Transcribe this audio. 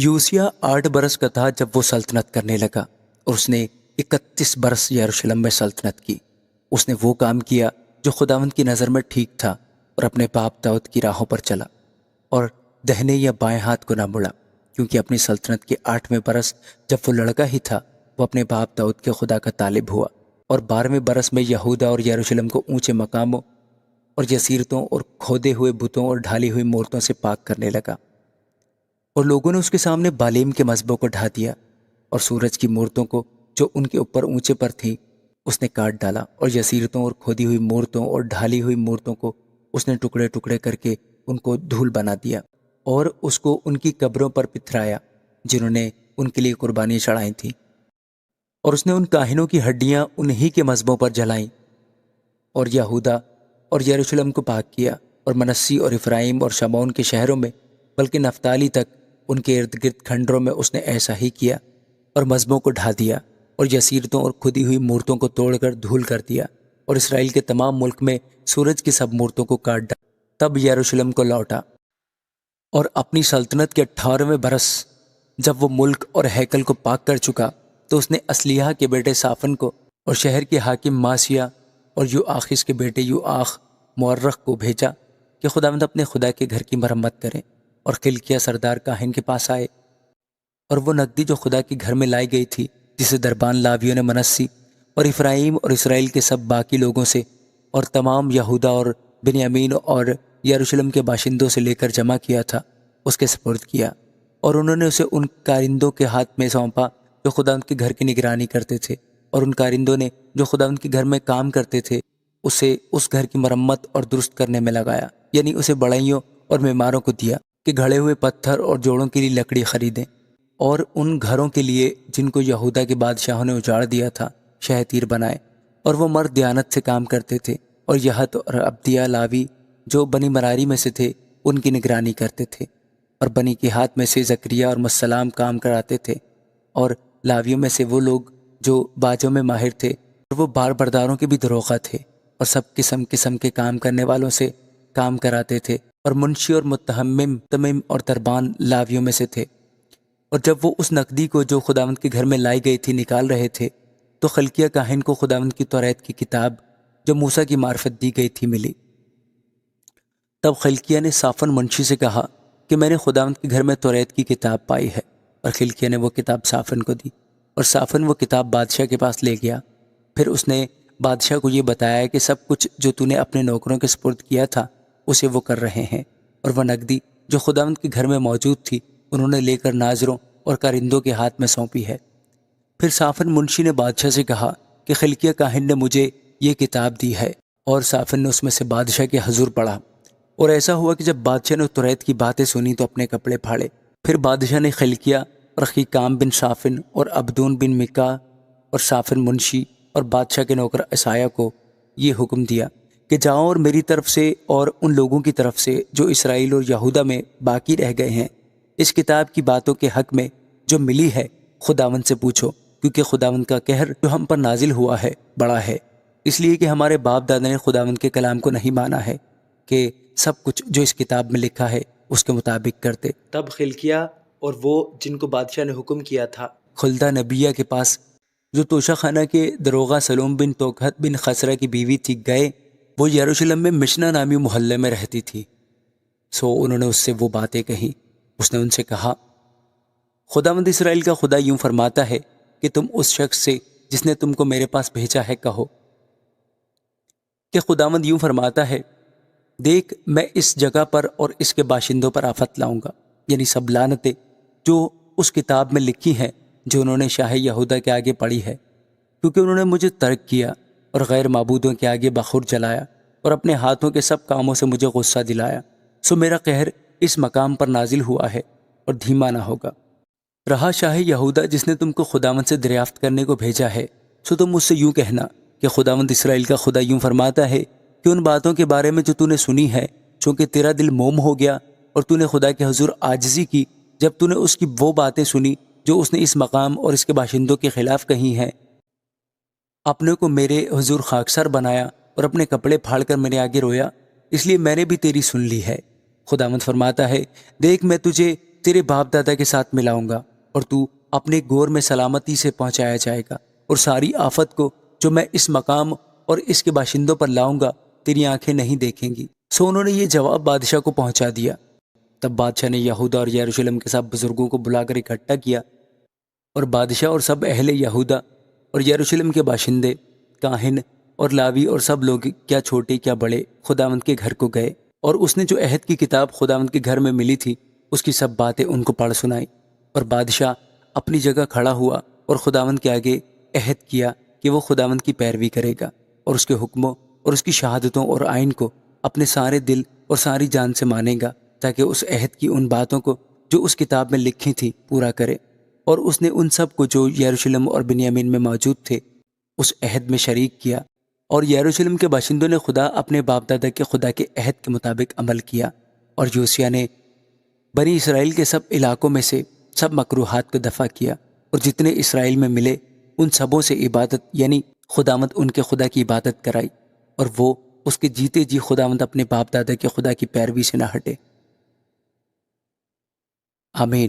یوسیہ 8 برس کا تھا جب وہ سلطنت کرنے لگا، اور اس نے 31 برس یروشلم میں سلطنت کی۔ اس نے وہ کام کیا جو خداوند کی نظر میں ٹھیک تھا، اور اپنے باپ داؤد کی راہوں پر چلا، اور دہنے یا بائیں ہاتھ کو نہ مڑا، کیونکہ اپنی سلطنت کے 8ویں برس جب وہ لڑکا ہی تھا، وہ اپنے باپ داؤد کے خدا کا طالب ہوا، اور 12ویں برس میں یہودا اور یروشلم کو اونچے مقاموں اور جزیرتوں اور کھودے ہوئے بتوں اور ڈھالی ہوئی مورتوں سے پاک کرنے لگا۔ اور لوگوں نے اس کے سامنے بالیم کے مذبحوں کو ڈھا دیا، اور سورج کی مورتوں کو جو ان کے اوپر اونچے پر تھیں اس نے کاٹ ڈالا، اور جزیرتوں اور کھودی ہوئی مورتوں اور ڈھالی ہوئی مورتوں کو اس نے ٹکڑے ٹکڑے کر کے ان کو دھول بنا دیا، اور اس کو ان کی قبروں پر پتھرایا جنہوں نے ان کے لیے قربانیاں چڑھائی تھیں، اور اس نے ان کاہنوں کی ہڈیاں انہی کے مذبحوں پر جلائیں، اور یہودا اور یروشلم کو پاک کیا، اور منسی اور افرائیم اور شمعون کے شہروں میں بلکہ نفتالی تک ان کے ارد گرد کھنڈروں میں اس نے ایسا ہی کیا، اور مذبحوں کو ڈھا دیا، اور جزیرتوں اور کھدی ہوئی مورتوں کو توڑ کر دھول کر دیا، اور اسرائیل کے تمام ملک میں سورج کی سب مورتوں کو کاٹ ڈالا۔ تب یروشلم کو لوٹا، اور اپنی سلطنت کے 18ویں برس جب وہ ملک اور ہیکل کو پاک کر چکا، تو اس نے اصلیہ کے بیٹے صافن کو اور شہر کے حاکم ماسیہ اور یوآخس کے بیٹے یوآخ مورخ کو بھیجا کہ خداوند اپنے خدا کے گھر کی مرمت کریں، اور خلقیہ سردار کاہن کے پاس آئے، اور وہ نقدی جو خدا کے گھر میں لائی گئی تھی، جسے دربان لاویوں نے منسی اور افرائیم اور اسرائیل کے سب باقی لوگوں سے اور تمام یہودا اور بنیامین اور یروشلم کے باشندوں سے لے کر جمع کیا تھا، اس کے سپرد کیا، اور انہوں نے اسے ان کارندوں کے ہاتھ میں سونپا جو خداوند کے گھر کی نگرانی کرتے تھے، اور ان کارندوں نے جو خداوند کے گھر میں کام کرتے تھے اسے اس گھر کی مرمت اور درست کرنے میں لگایا، یعنی اسے بڑھئیوں اور معماروں کو دیا کہ گھڑے ہوئے پتھر اور جوڑوں کے لیے لکڑی خریدیں، اور ان گھروں کے لیے جن کو یہودا کے بادشاہوں نے اجاڑ دیا تھا شہتیر بنائے، اور وہ مرد دیانت سے کام کرتے تھے، اور یہت اور عبدیہ لاوی جو بنی مراری میں سے تھے ان کی نگرانی کرتے تھے، اور بنی کے ہاتھ میں سے زکریا اور مسلام کام کراتے تھے، اور لاویوں میں سے وہ لوگ جو باجوں میں ماہر تھے، اور وہ بار برداروں کے بھی دروغہ تھے، اور سب قسم قسم کے کام کرنے والوں سے کام کراتے تھے، اور منشی اور متہمم تمیم اور دربان لاویوں میں سے تھے۔ اور جب وہ اس نقدی کو جو خداوند کے گھر میں لائی گئی تھی نکال رہے تھے، تو خلقیہ کاہن کو خداوند کی توریت کی کتاب جو موسیٰ کی معرفت دی گئی تھی ملی۔ تب خلقیہ نے صافن منشی سے کہا کہ میں نے خداوند کے گھر میں توریت کی کتاب پائی ہے، اور خلقیہ نے وہ کتاب صافن کو دی، اور صافن وہ کتاب بادشاہ کے پاس لے گیا۔ پھر اس نے بادشاہ کو یہ بتایا کہ سب کچھ جو تو نے اپنے نوکروں کے سپرد کیا تھا اسے وہ کر رہے ہیں، اور وہ نقدی جو خداوند کے گھر میں موجود تھی انہوں نے لے کر ناظروں اور کارندوں کے ہاتھ میں سونپی ہے۔ پھر صافن منشی نے بادشاہ سے کہا کہ خلقیہ کاہن نے مجھے یہ کتاب دی ہے، اور صافن نے اس میں سے بادشاہ کے حضور پڑھا، اور ایسا ہوا کہ جب بادشاہ نے توریت کی باتیں سنی تو اپنے کپڑے پھاڑے۔ پھر بادشاہ نے خلقیہ اور اخیکام بن صافن اور عبدون بن مکا اور صافن منشی اور بادشاہ کے نوکر عصایہ کو یہ حکم دیا کہ جاؤ اور میری طرف سے اور ان لوگوں کی طرف سے جو اسرائیل اور یہودا میں باقی رہ گئے ہیں، اس کتاب کی باتوں کے حق میں جو ملی ہے خداوند سے پوچھو، کیونکہ خداوند کا قہر جو ہم پر نازل ہوا ہے بڑا ہے، اس لیے کہ ہمارے باپ دادا نے خداوند کے کلام کو نہیں مانا ہے کہ سب کچھ جو اس کتاب میں لکھا ہے اس کے مطابق کرتے۔ تب خلقیہ اور وہ جن کو بادشاہ نے حکم کیا تھا خلدہ نبیہ کے پاس جو توشہ خانہ کے دروغہ سلوم بن توکھت بن خسرہ کی بیوی تھی گئے۔ وہ یروشلم میں مشنا نامی محلے میں رہتی تھی، سو انہوں نے اس سے وہ باتیں کہیں۔ اس نے ان سے کہا، خداوند اسرائیل کا خدا یوں فرماتا ہے کہ تم اس شخص سے جس نے تم کو میرے پاس بھیجا ہے کہو کہ خداوند یوں فرماتا ہے، دیکھ میں اس جگہ پر اور اس کے باشندوں پر آفت لاؤں گا، یعنی سب لعنتیں جو اس کتاب میں لکھی ہیں جو انہوں نے شاہ یہودا کے آگے پڑھی ہے، کیونکہ انہوں نے مجھے ترک کیا اور غیر معبودوں کے آگے بخور جلایا اور اپنے ہاتھوں کے سب کاموں سے مجھے غصہ دلایا، سو میرا قہر اس مقام پر نازل ہوا ہے اور دھیما نہ ہوگا۔ رہا شاہ یہودا جس نے تم کو خداوند سے دریافت کرنے کو بھیجا ہے، سو تم مجھ سے یوں کہنا کہ خداوند اسرائیل کا خدا یوں فرماتا ہے کہ ان باتوں کے بارے میں جو تو نے سنی ہے، چونکہ تیرا دل موم ہو گیا اور تو نے خدا کے حضور عاجزی کی جب تو نے اس کی وہ باتیں سنی جو اس نے اس مقام اور اس کے باشندوں کے خلاف کہی ہیں، اپنے کو میرے حضور خاکسار بنایا اور اپنے کپڑے پھاڑ کر میرے آگے رویا، اس لیے میں نے بھی تیری سن لی ہے۔ خداوند فرماتا ہے، دیکھ میں تجھے تیرے باپ دادا کے ساتھ ملاؤں گا اور تو اپنے گور میں سلامتی سے پہنچایا جائے گا، اور ساری آفت کو جو میں اس مقام اور اس کے باشندوں پر لاؤں گا تیری آنکھیں نہیں دیکھیں گی۔ سو انہوں نے یہ جواب بادشاہ کو پہنچا دیا۔ تب بادشاہ نے یہودا اور یروشلم کے سب بزرگوں کو بلا کر اکٹھا کیا، اور بادشاہ اور سب اہل یہودا اور یروشلم کے باشندے، کاہن اور لاوی اور سب لوگ، کیا چھوٹے کیا بڑے، خداوند کے گھر کو گئے، اور اس نے جو عہد کی کتاب خداوند کے گھر میں ملی تھی اس کی سب باتیں ان کو پڑھ سنائی۔ اور بادشاہ اپنی جگہ کھڑا ہوا اور خداوند کے آگے عہد کیا کہ وہ خداوند کی پیروی کرے گا اور اس کے حکموں اور اس کی شہادتوں اور آئین کو اپنے سارے دل اور ساری جان سے مانے گا، تاکہ اس عہد کی ان باتوں کو جو اس کتاب میں لکھی تھی پورا کرے۔ اور اس نے ان سب کو جو یروشلم اور بنیامین میں موجود تھے اس عہد میں شریک کیا، اور یروشلم کے باشندوں نے خدا اپنے باپ دادا کے خدا کے عہد کے مطابق عمل کیا۔ اور یوسیہ نے بنی اسرائیل کے سب علاقوں میں سے سب مکروہات کو دفع کیا، اور جتنے اسرائیل میں ملے ان سبوں سے عبادت یعنی خداوند ان کے خدا کی عبادت کرائی، اور وہ اس کے جیتے جی خداوند اپنے باپ دادا کے خدا کی پیروی سے نہ ہٹے۔ آمین۔